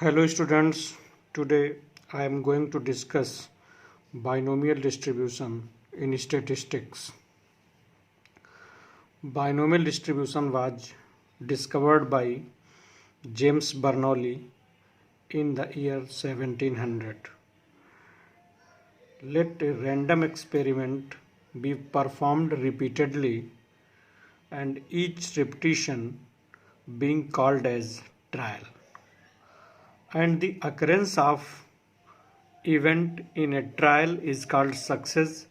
Hello students, today I am going to discuss binomial distribution in statistics. Binomial distribution was discovered by James Bernoulli in the year 1700. Let a random experiment be performed repeatedly and each repetition being called as trial, and the occurrence of event in a trial is called success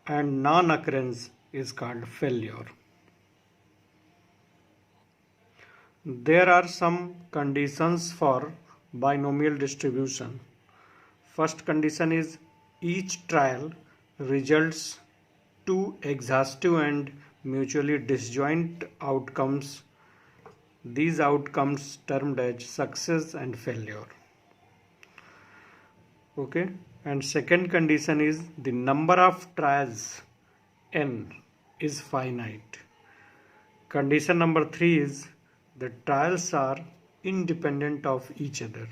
and non-occurrence is called failure. There are some conditions for binomial distribution. First condition is each trial results two exhaustive and mutually disjoint outcomes. These outcomes termed as success and failure. Okay, and second condition is the number of trials n is finite. Condition number 3 is the trials are independent of each other,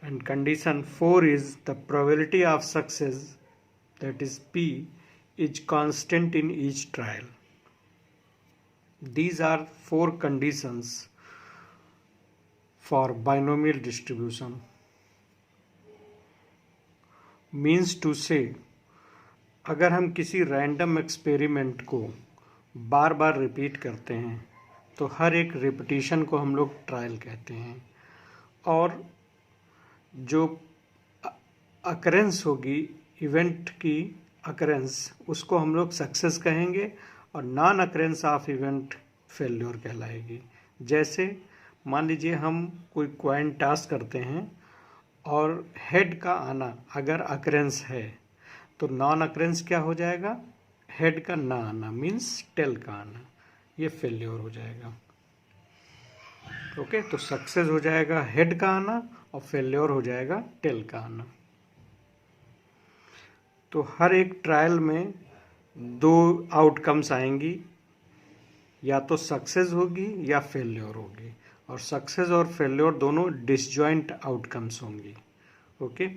and condition 4 is the probability of success, that is p, is constant in each trial. These are 4 conditions for binomial distribution. Means to say अगर हम किसी random experiment को बार बार repeat करते हैं तो हर एक repetition को हम लोग ट्रायल कहते हैं, और जो अकरेंस होगी इवेंट की अकरेंस उसको हम लोग सक्सेस कहेंगे और non occurrence of event failure कहलाएगी। जैसे मान लीजिए हम कोई क्वाइन टास्क करते हैं और हेड का आना अगर अकरेंस है तो नॉन अकरेंस क्या हो जाएगा, हेड का ना आना मीन्स टेल का आना, ये फेल्योर हो जाएगा। ओके, तो सक्सेस हो जाएगा हेड का आना और फेल्योर हो जाएगा टेल का आना। तो हर एक ट्रायल में दो आउटकम्स आएंगी, या तो सक्सेस होगी या फेल्योर होगी, और सक्सेस और फेल्योर दोनों डिसजॉइंट आउटकम्स होंगी। ओके,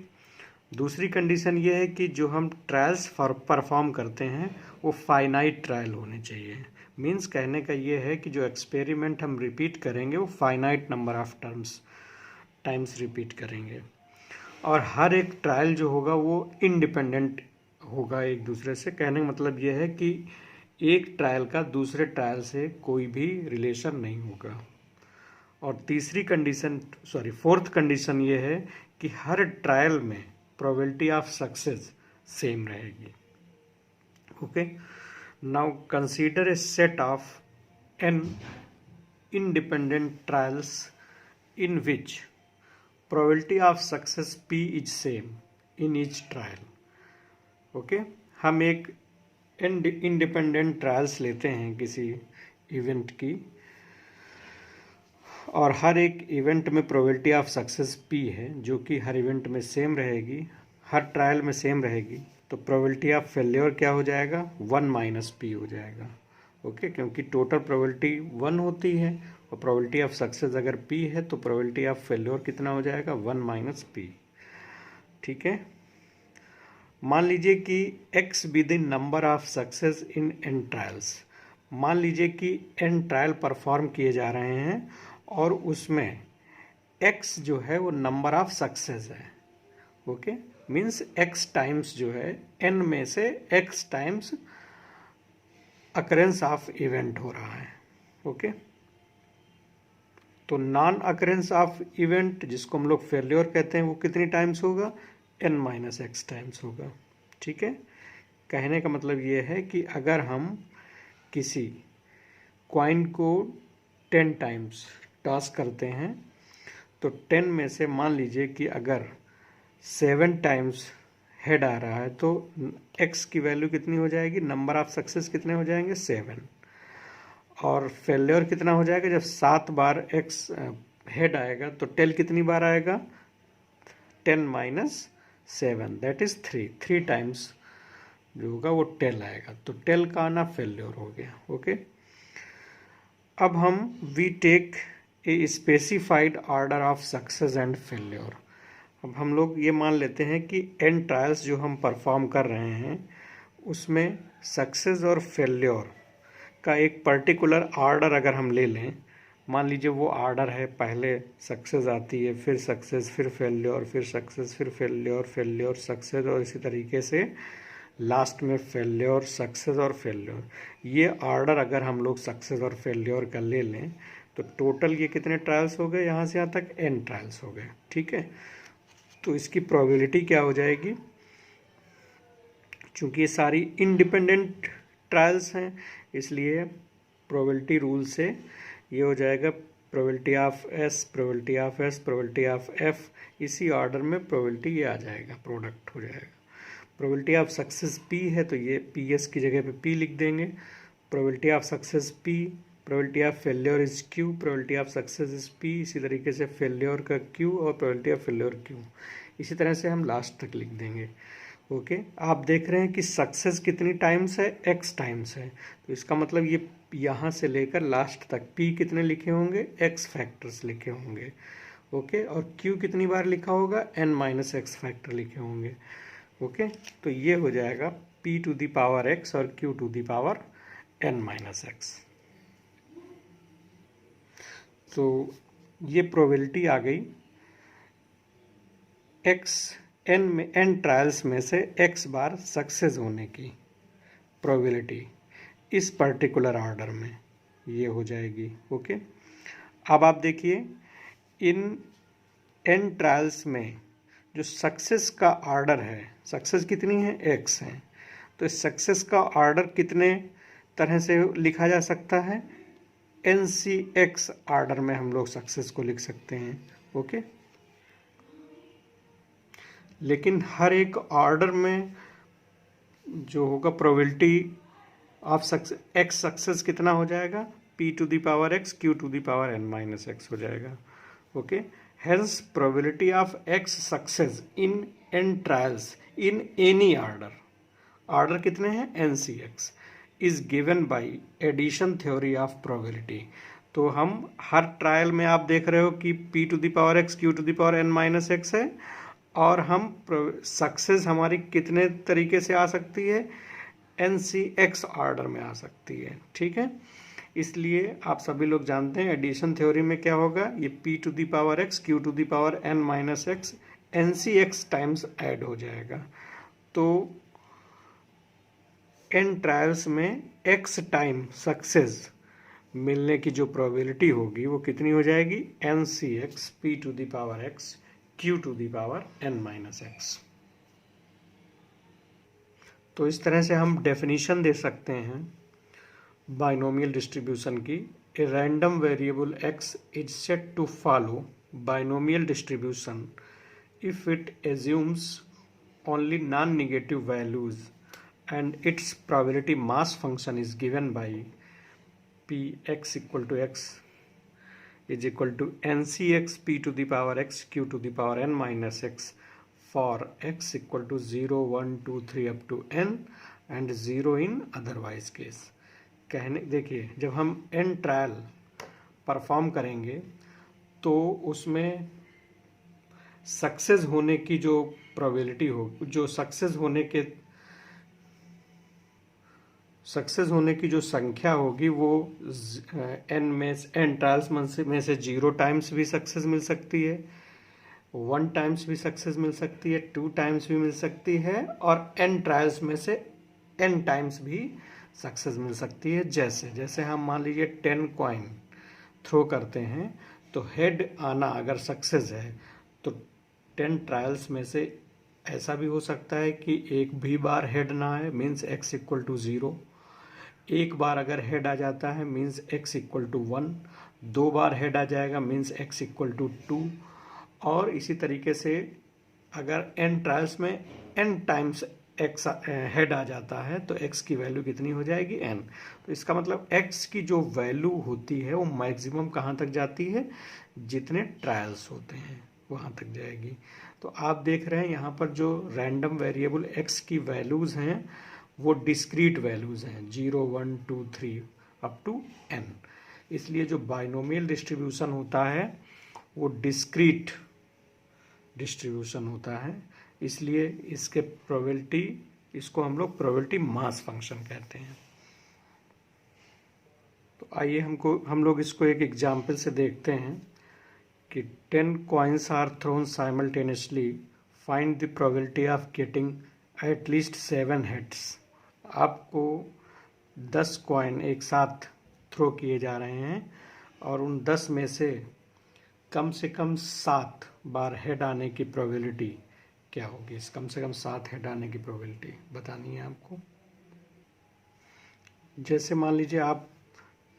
दूसरी कंडीशन ये है कि जो हम ट्रायल्स परफॉर्म करते हैं वो फाइनाइट ट्रायल होने चाहिए। मीन्स कहने का ये है कि जो एक्सपेरिमेंट हम रिपीट करेंगे वो finite number of times repeat करेंगे, और हर एक ट्रायल जो होगा वो इंडिपेंडेंट होगा एक दूसरे से। कहने का मतलब ये है कि एक ट्रायल का दूसरे ट्रायल से कोई भी रिलेशन नहीं होगा। और फोर्थ कंडीशन ये है कि हर ट्रायल में प्रोबेबिलिटी ऑफ सक्सेस सेम रहेगी। Okay, now consider a set of n independent trials in which probability of success p is same in each trial. Okay, हम एक इंडिपेंडेंट ट्रायल्स लेते हैं किसी इवेंट की, और हर एक इवेंट में प्रोबेबिलिटी ऑफ सक्सेस p है जो कि हर इवेंट में सेम रहेगी, हर ट्रायल में सेम रहेगी। तो प्रोबेबिलिटी ऑफ फेल्योर क्या हो जाएगा, 1 माइनस p हो जाएगा। ओके, क्योंकि टोटल प्रोबेबिलिटी 1 होती है और प्रोबेबिलिटी ऑफ सक्सेस अगर p है तो प्रोबेबिलिटी ऑफ फेल्योर कितना हो जाएगा, 1 माइनस p। ठीक है, मान लीजिए कि x be the number of success in n trials. मान लीजिए कि n ट्रायल परफॉर्म किए जा रहे हैं और उसमें x जो है वो नंबर ऑफ सक्सेस है। ओके, मीन्स x टाइम्स जो है n में से x times occurrence of event हो रहा है। ओके, तो नॉन अकरेंस ऑफ इवेंट जिसको हम लोग फेल्योर कहते हैं वो कितनी टाइम्स होगा, n माइनस एक्स टाइम्स होगा। ठीक है, कहने का मतलब ये है कि अगर हम किसी क्वाइन को 10 टाइम्स टॉस करते हैं तो 10 में से मान लीजिए कि अगर 7 टाइम्स हेड आ रहा है तो x की वैल्यू कितनी हो जाएगी, नंबर ऑफ सक्सेस कितने हो जाएंगे, 7, और फेल्योर कितना हो जाएगा, जब 7 बार x हेड आएगा तो टेल कितनी बार आएगा, 10 माइनस 7 दैट इज 3 टाइम्स जो होगा वो टेल आएगा, तो टेल का आना फेल्योर हो गया। ओके, अब हम we take a specified order of success and failure. अब हम लोग ये मान लेते हैं कि n ट्रायल्स जो हम परफॉर्म कर रहे हैं उसमें सक्सेस और फेल्योर का एक पर्टिकुलर ऑर्डर अगर हम ले लें, मान लीजिए वो ऑर्डर है, पहले सक्सेस आती है, फिर सक्सेस, फिर फेल्योर, फिर सक्सेस, फिर फेल्योर, फेल्योर, सक्सेस, और इसी तरीके से लास्ट में फेल्योर, सक्सेस और फेल्योर। ये ऑर्डर अगर हम लोग सक्सेस और फेल्योर का ले लें तो टोटल ये कितने ट्रायल्स हो गए, यहाँ से यहाँ तक n ट्रायल्स हो गए। ठीक है, तो इसकी प्रोबेबिलिटी क्या हो जाएगी, चूंकि ये सारी इंडिपेंडेंट ट्रायल्स हैं इसलिए प्रोबेबिलिटी रूल से ये हो जाएगा probability of S, probability of S, probability of F, इसी ऑर्डर में प्रोबेबिलिटी ये आ जाएगा, प्रोडक्ट हो जाएगा। प्रोबेबिलिटी ऑफ सक्सेस पी है तो ये पी एस की जगह पे पी लिख देंगे, probability of success P, probability of failure is Q, probability of success is P, इसी तरीके से फेल्योर का क्यू और प्रोबेबिलिटी ऑफ फेल्योर क्यू, इसी तरह से हम लास्ट तक लिख देंगे। ओके, आप देख रहे हैं कि सक्सेस कितनी टाइम्स है, x टाइम्स है, तो इसका मतलब ये यहाँ से लेकर लास्ट तक p कितने लिखे होंगे, x फैक्टर्स लिखे होंगे। ओके, और q कितनी बार लिखा होगा, n माइनस एक्स फैक्टर लिखे होंगे। ओके, तो ये हो जाएगा p to the power x और q to the power n minus x. तो ये प्रोबेबिलिटी आ गई n ट्रायल्स में से x बार सक्सेस होने की प्रोबेबिलिटी इस पर्टिकुलर ऑर्डर में ये हो जाएगी। ओके, अब आप देखिए इन n ट्रायल्स में जो सक्सेस का ऑर्डर है, सक्सेस कितनी है, x है, तो इस सक्सेस का ऑर्डर कितने तरह से लिखा जा सकता है, NCX ऑर्डर में हम लोग सक्सेस को लिख सकते हैं। ओके, लेकिन हर एक ऑर्डर में जो होगा probability of success x success कितना हो जाएगा, p to the power x, q to the power n minus x हो जाएगा। Okay, hence probability of x success in n trials in any order, order कितने हैं, NCX, is given by addition theory of probability. तो हम हर trial में आप देख रहे हो कि p to the power x, q to the power n minus x है, और हम सक्सेस हमारी कितने तरीके से आ सकती है, NCX ऑर्डर में आ सकती है। ठीक है, इसलिए आप सभी लोग जानते हैं एडिशन थ्योरी में क्या होगा, ये p to the power x, q to the power n minus x NCX times add हो जाएगा। तो n ट्रायल्स में x टाइम सक्सेस मिलने की जो प्रोबेबिलिटी होगी वो कितनी हो जाएगी, NCX p to the power x, q to the power n minus x. तो इस तरह से हम डेफिनेशन दे सकते हैं बाइनोमियल डिस्ट्रीब्यूशन की, a random variable x is set to follow binomial distribution if it assumes only non negative values and its probability mass function is given by p x equal to x is equal to NCX p to the power x, q to the power n minus x for x equal to 0, 1, 2, 3 up to n and 0 in otherwise case। कहने देखिए, जब हम n trial perform करेंगे तो उसमें success होने की जो प्रोबेबिलिटी हो, जो सक्सेस होने की जो संख्या होगी वो n ट्रायल्स में से 0 टाइम्स भी सक्सेस मिल सकती है, 1 टाइम्स भी सक्सेस मिल सकती है, 2 टाइम्स भी मिल सकती है, और n ट्रायल्स में से n टाइम्स भी सक्सेस मिल सकती है। जैसे जैसे हम मान लीजिए 10 कॉइन थ्रो करते हैं तो हेड आना अगर सक्सेस है तो 10 ट्रायल्स में से ऐसा भी हो सकता है कि एक भी बार हेड ना आए, मीन्स x इक्वल टू 0। एक बार अगर हेड आ जाता है मीन्स x इक्वल टू 1, 2 बार हेड आ जाएगा मीन्स x इक्वल टू 2, और इसी तरीके से अगर n ट्रायल्स में n टाइम्स x हेड आ जाता है तो x की वैल्यू कितनी हो जाएगी, n। तो इसका मतलब x की जो वैल्यू होती है वो मैक्सिमम कहाँ तक जाती है, जितने ट्रायल्स होते हैं वहाँ तक जाएगी। तो आप देख रहे हैं यहाँ पर जो रैंडम वेरिएबल x की वैल्यूज़ हैं वो डिस्क्रीट वैल्यूज़ हैं, 0, 1, 2, 3 अप टू n। इसलिए जो बाइनोमियल डिस्ट्रीब्यूशन होता है वो डिस्क्रीट डिस्ट्रीब्यूशन होता है, इसलिए इसके प्रोबेबिलिटी, इसको हम लोग प्रोबेबिलिटी मास फंक्शन कहते हैं। तो आइए हम लोग इसको एक एग्जाम्पल से देखते हैं कि 10 coins are thrown simultaneously, find the probability of getting at least 7 heads। आपको 10 कॉइन एक साथ थ्रो किए जा रहे हैं और उन 10 में से कम 7 बार हेड आने की प्रोबेबिलिटी क्या होगी। इस कम से कम 7 हेड आने की प्रोबेबिलिटी बतानी है आपको। जैसे मान लीजिए आप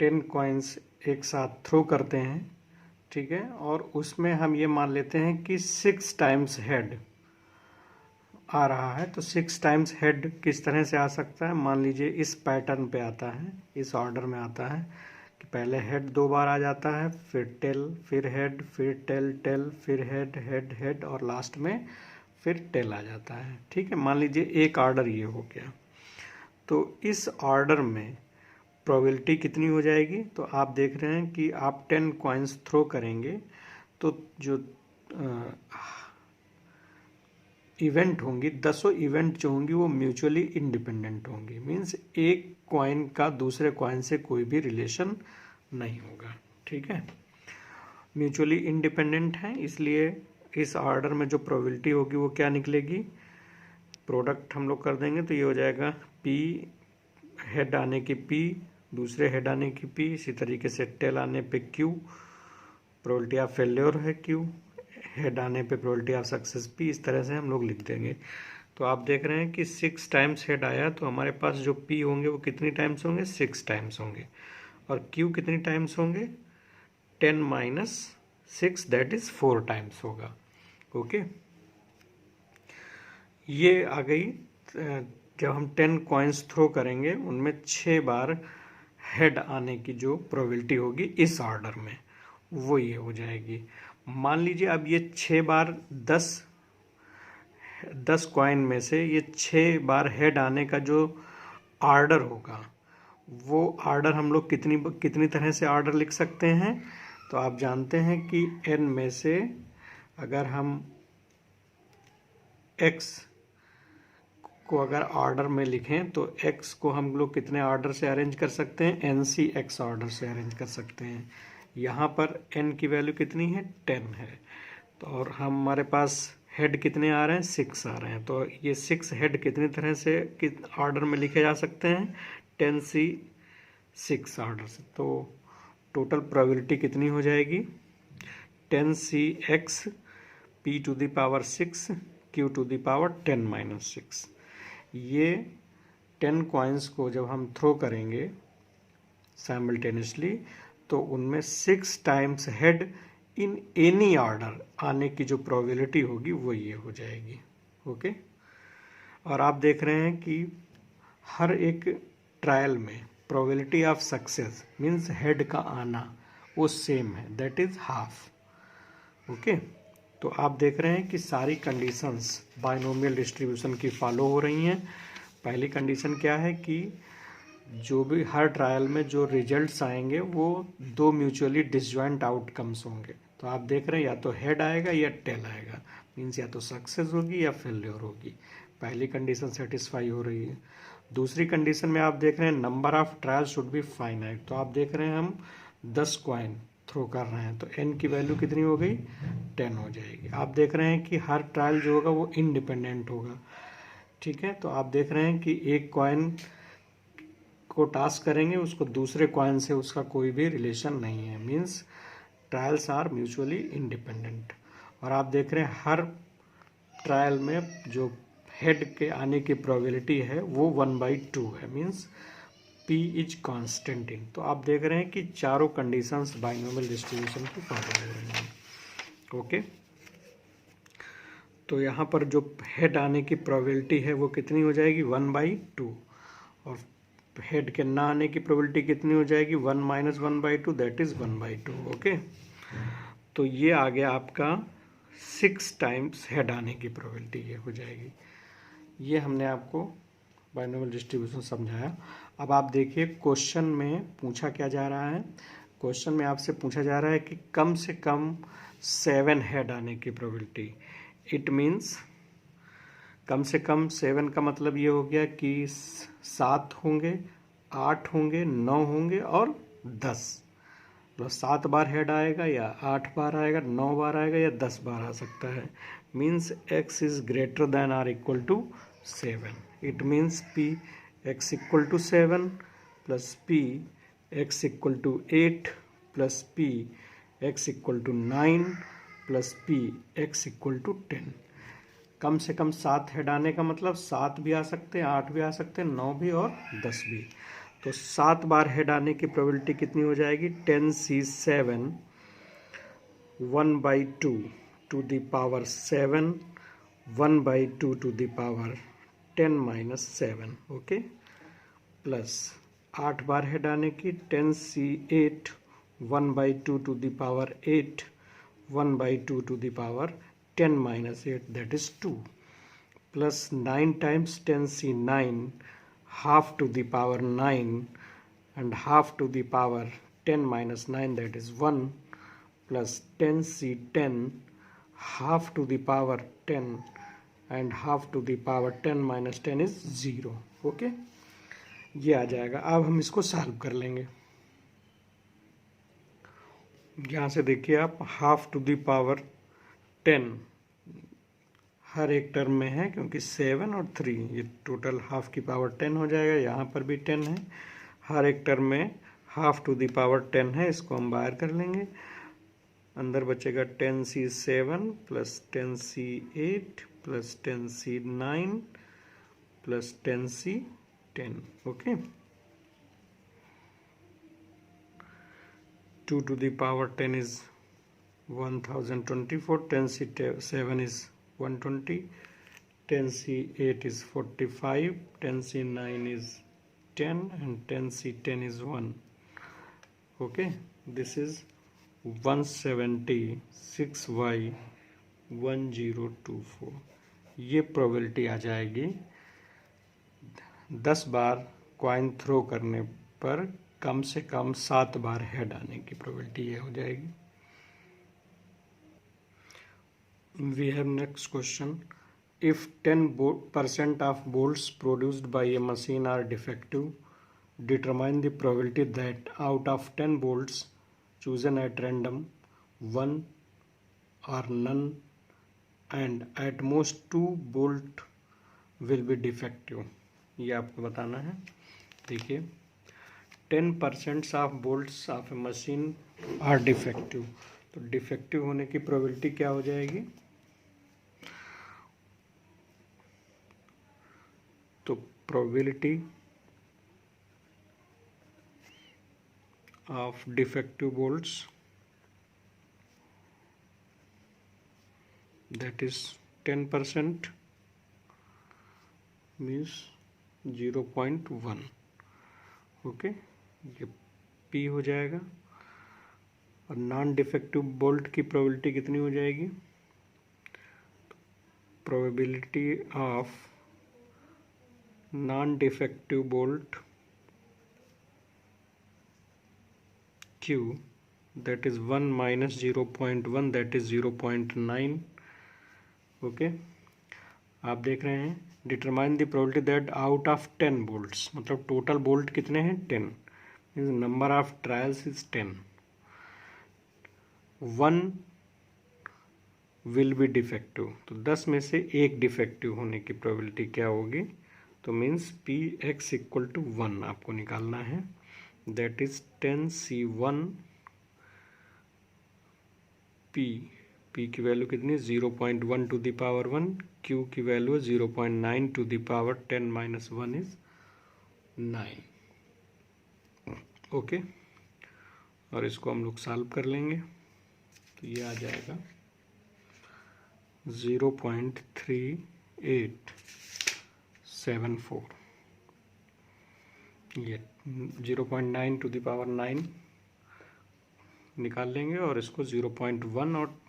10 कॉइन्स एक साथ थ्रो करते हैं, ठीक है, और उसमें हम ये मान लेते हैं कि 6 टाइम्स हेड आ रहा है। तो 6 टाइम्स हेड किस तरह से आ सकता है, मान लीजिए इस पैटर्न पे आता है, इस ऑर्डर में आता है कि पहले हेड 2 बार आ जाता है, फिर टेल, फिर हेड, फिर टेल, टेल, फिर हेड, हेड, हेड और लास्ट में फिर टेल आ जाता है। ठीक है, मान लीजिए एक ऑर्डर ये हो गया। तो इस ऑर्डर में प्रोबेबिलिटी कितनी हो जाएगी, तो आप देख रहे हैं कि आप 10 कॉइन्स थ्रो करेंगे तो जो इवेंट होंगी, 10 इवेंट जो होंगी वो म्यूचुअली इंडिपेंडेंट होंगी। मीन्स एक कॉइन का दूसरे कॉइन से कोई भी रिलेशन नहीं होगा। ठीक है, म्यूचुअली इंडिपेंडेंट है, इसलिए इस ऑर्डर में जो प्रोबेबिलिटी होगी वो क्या निकलेगी, प्रोडक्ट हम लोग कर देंगे तो ये हो जाएगा पी हेड आने की पी, दूसरे हेड आने की पी, इसी तरीके से टेल आने पे क्यू, प्रोबेबिलिटी ऑफ फेल्योर है क्यू, हेड आने पे प्रोबेबिलिटी ऑफ सक्सेस पी। इस तरह से हम लोग लिख देंगे। तो आप देख रहे हैं कि 6 टाइम्स हेड आया, तो हमारे पास जो पी होंगे वो कितनी टाइम्स होंगे, 6 टाइम्स होंगे, और क्यू कितनी टाइम्स होंगे, 10 माइनस 6 दैट इज 4 टाइम्स होगा। ओके, ये आ गई। जब हम 10 कॉइन्स थ्रो करेंगे उनमें 6 बार हेड आने की जो प्रोबेबिलिटी होगी इस ऑर्डर में वो ये हो जाएगी। मान लीजिए अब ये 6 बार 10 कॉइन में से ये 6 बार हेड आने का जो ऑर्डर होगा वो ऑर्डर हम लोग कितनी तरह से ऑर्डर लिख सकते हैं। तो आप जानते हैं कि n में से अगर हम x को अगर ऑर्डर में लिखें तो x को हम लोग कितने ऑर्डर से अरेंज कर सकते हैं, NC ऑर्डर से अरेंज कर सकते हैं। यहाँ पर n की वैल्यू कितनी है, 10 है, तो और हमारे पास हेड कितने आ रहे हैं, 6 आ रहे हैं। तो ये 6 हेड कितनी तरह से ऑर्डर में लिखे जा सकते हैं, 10C6 ऑर्डर से। तो टोटल प्रोबेबिलिटी कितनी हो जाएगी, 10CX P to the power 6 Q to the power 10 minus 6। ये 10 कॉइन्स को जब हम थ्रो करेंगे साइमल्टेनियसली तो उनमें 6 times head in any order आने की जो प्रोबेबिलिटी होगी वो ये हो जाएगी। ओके, और आप देख रहे हैं कि हर एक ट्रायल में probability of success means head का आना वो सेम है, दैट इज हाफ। ओके, तो आप देख रहे हैं कि सारी कंडीशंस बाइनोमियल डिस्ट्रीब्यूशन की फॉलो हो रही हैं। पहली कंडीशन क्या है कि जो भी हर ट्रायल में जो रिजल्ट्स आएंगे वो 2 म्यूचुअली डिसजॉइंट आउटकम्स होंगे। तो आप देख रहे हैं या तो हेड आएगा या टेल आएगा, मीन्स या तो सक्सेस होगी या फेल्योर होगी। पहली कंडीशन सेटिस्फाई हो रही है। दूसरी कंडीशन में आप देख रहे हैं number of trial should be finite. तो आप देख रहे हैं हम 10 कॉइन थ्रो कर रहे हैं तो n की वैल्यू कितनी हो गई, 10 हो जाएगी। आप देख रहे हैं कि हर ट्रायल जो होगा वो इंडिपेंडेंट होगा। ठीक है, तो आप देख रहे हैं कि एक कॉइन को टास्क करेंगे उसको दूसरे कॉइन से उसका कोई भी रिलेशन नहीं है, means trials are mutually independent. और आप देख रहे हैं हर ट्रायल में जो हेड के आने की प्रोबेबिलिटी है वो 1/2 है, means P is constant in. तो आप देख रहे हैं कि चारों कंडीशंस बाइनोमियल डिस्ट्रीब्यूशन की फॉलो हो रही हैं। ओके, तो यहाँ पर जो हेड आने की प्रोबेबिलिटी है वो कितनी हो जाएगी, 1/2, और हेड के ना आने की प्रोबेबिलिटी कितनी हो जाएगी, 1 माइनस 1/2 दैट इज 1/2। ओके, तो ये आ गया आपका 6 टाइम्स हेड आने की प्रोबेबिलिटी ये हो जाएगी। ये हमने आपको बाइनोमियल डिस्ट्रीब्यूशन समझाया। अब आप देखिए क्वेश्चन में पूछा क्या जा रहा है। क्वेश्चन में आपसे पूछा जा रहा है कि कम से कम 7 हेड आने की प्रोबेबिलिटी। इट मीन्स कम से कम 7 का मतलब ये हो गया कि 7 होंगे, 8 होंगे, 9 होंगे और 10। तो 7 बार हेड आएगा या 8 बार आएगा, 9 बार आएगा या 10 बार आ सकता है। Means x is greater than or equal to 7। It means p x equal to 7 plus p x equal to 8 plus p x equal to 9 plus p x equal to 10। कम से कम 7 हेड आने का मतलब 7 भी आ सकते हैं, 8 भी आ सकते हैं, 9 भी और 10 भी। तो 7 बार हेड आने की प्रोबेबिलिटी कितनी हो जाएगी? 10c7 1/2 to the power 7 1/2 to the power 10-7। Okay, plus 8 बार हेड आने की 10c8 1/2 टू द पावर 8 1/2 टू द पावर 10-8, that is 2, plus 9 times 10c9 half to the power 9 and half to the power 10-9, that is 1, plus 10c10 half to the power 10 and half to the power 10-10 is 0। Okay, ये आ जाएगा। अब हम इसको solve कर लेंगे। यहाँ से देखिए आप, हाफ टू द पावर 10 हर एक टर्म में है, क्योंकि 7 और 3 ये टोटल हाफ की पावर 10 हो जाएगा। यहाँ पर भी 10 है, हर एक टर्म में हाफ टू द पावर 10 है। इसको हम बाहर कर लेंगे, अंदर बचेगा 10c7 plus 10c8 plus 10c9 plus 10c10। Okay, 2 to the power 10 is 1024, 10c7 is 120, 10c8 is 45, 10c9 is 10 and 10c10 is 1। okay, this is 176y 1024। ये प्रोबेबिलिटी आ जाएगी 10 बार कॉइन थ्रो करने पर कम से कम 7 बार हेड आने की प्रोबेबिलिटी ये हो जाएगी। We have next question. If 10% of bolts produced by a machine are defective, determine the probability that out of 10 bolts chosen at random, 1 or none and at most 2 bolt will be defective। ये आपको बताना है। देखिए, 10% of bolts of a machine are defective, तो defective होने की probability क्या हो जाएगी? तो probability of defective bolts that is 10% means 0.1। Okay, ये P हो जाएगा। और नॉन डिफेक्टिव बोल्ट की प्रोबेबिलिटी कितनी हो जाएगी? Probability of non defective bolt Q that is 1 minus 0.1 that is 0.9। Okay, आप देख रहे हैं, determine the probability that out of 10 bolts, मतलब टोटल बोल्ट कितने हैं? 10, means number of trials is 10, 1 will be defective. तो 10 में से एक डिफेक्टिव होने की प्रोबेबिलिटी क्या होगी? तो means P X equal to 1 आपको निकालना है। दैट इज 10c1 p की वैल्यू कितनी? 0.1 टू द पावर 1, q की value 0.9 to the power 10-1 is 9। Okay, और इसको हम लोग सॉल्व कर लेंगे, तो ये आ जाएगा 0.3874। ये 0.9 टू द पावर 9 निकाल लेंगे और इसको 0.1 और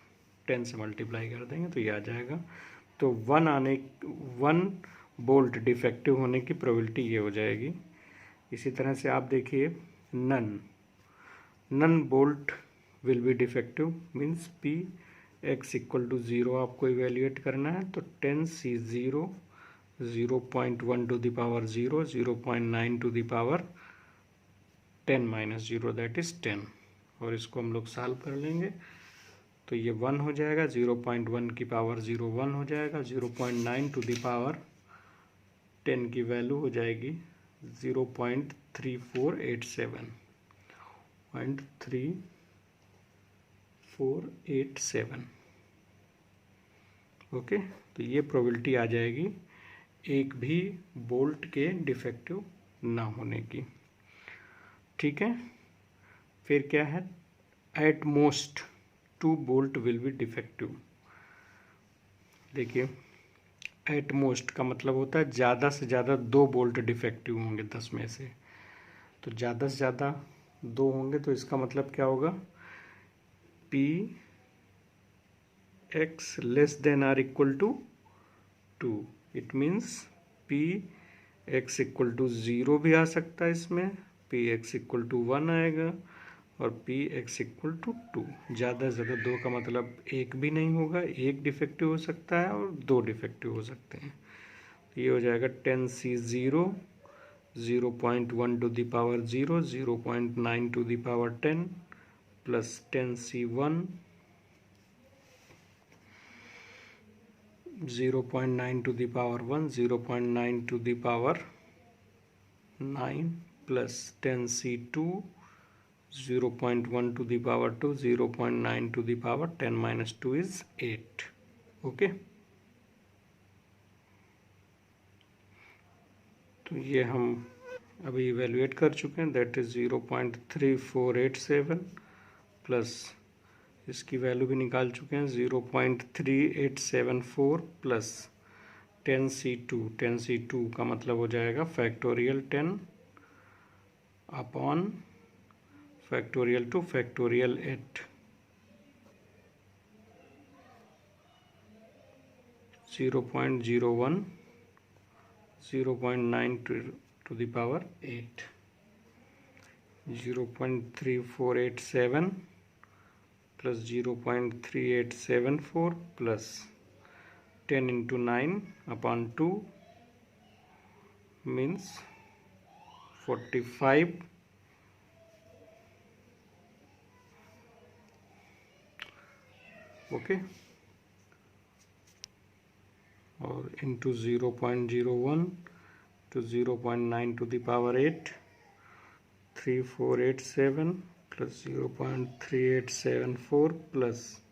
10 से मल्टीप्लाई कर देंगे, तो ये आ जाएगा। तो 1 बोल्ट डिफेक्टिव होने की प्रोबेबिलिटी ये हो जाएगी। इसी तरह से आप देखिए none, none bolt will be defective means P X equal to 0 आपको इवेल्युएट करना है, तो 10C0 0.1 to the power 0, 0.9 to the power 10 minus 0 that is 10, और इसको हम लोग सॉल्व कर लेंगे तो ये 1 हो जाएगा, 0.1 की पावर 0 1 हो जाएगा, 0.9 टू द पावर 10 की वैल्यू हो जाएगी 0.3487. ओके, तो ये प्रोबेबिलिटी आ जाएगी एक भी बोल्ट के डिफेक्टिव ना होने की। ठीक है, फिर क्या है, at most 2 bolt will be defective. देखिए, एट मोस्ट का मतलब होता है ज़्यादा से ज़्यादा 2 बोल्ट डिफेक्टिव होंगे 10 में से, तो ज़्यादा से ज़्यादा 2 होंगे, तो इसका मतलब क्या होगा, P X less than or equal to 2, it means P X equal to 0 भी आ सकता है इसमें, पी एक्स इक्वल टू 1 आएगा, और पी एक्स इक्वल टू 2। ज़्यादा से ज़्यादा 2 का मतलब एक भी नहीं होगा, एक डिफेक्टिव हो सकता है और 2 डिफेक्टिव हो सकते हैं। ये हो जाएगा 10C0 0.1 to the power 0, 0.9 to the power 10 plus 10C1 0.9 to the power 1, 0.9 to the power 9 plus 10C2 0.1 to the power 2, 0.9 to the power 10 minus 2 is 8. Okay, तो ये हम अभी इवेल्युएट कर चुके हैं, दैट इज 0.3487 प्लस इसकी वैल्यू भी निकाल चुके हैं 0.3874 प्लस 10C2 का मतलब हो जाएगा factorial 10 upon factorial 2 factorial 8, 0.01 0.9 to the power 8, 0.3487 plus 0.3874 plus 10 into 9 upon 2 means 45, okay, और into 0.01 to 0.9 to the power 8, 3487 plus 0.3874 plus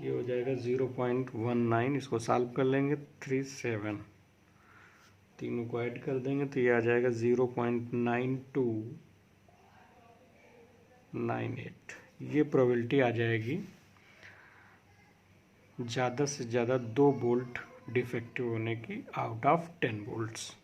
ये हो जाएगा 0.19, इसको सॉल्व कर लेंगे 37, तीनों को ऐड कर देंगे तो ये आ जाएगा 0.9298। ये प्रोबेबिलिटी आ जाएगी ज़्यादा से ज़्यादा 2 बोल्ट डिफेक्टिव होने की आउट ऑफ 10 बोल्ट्स।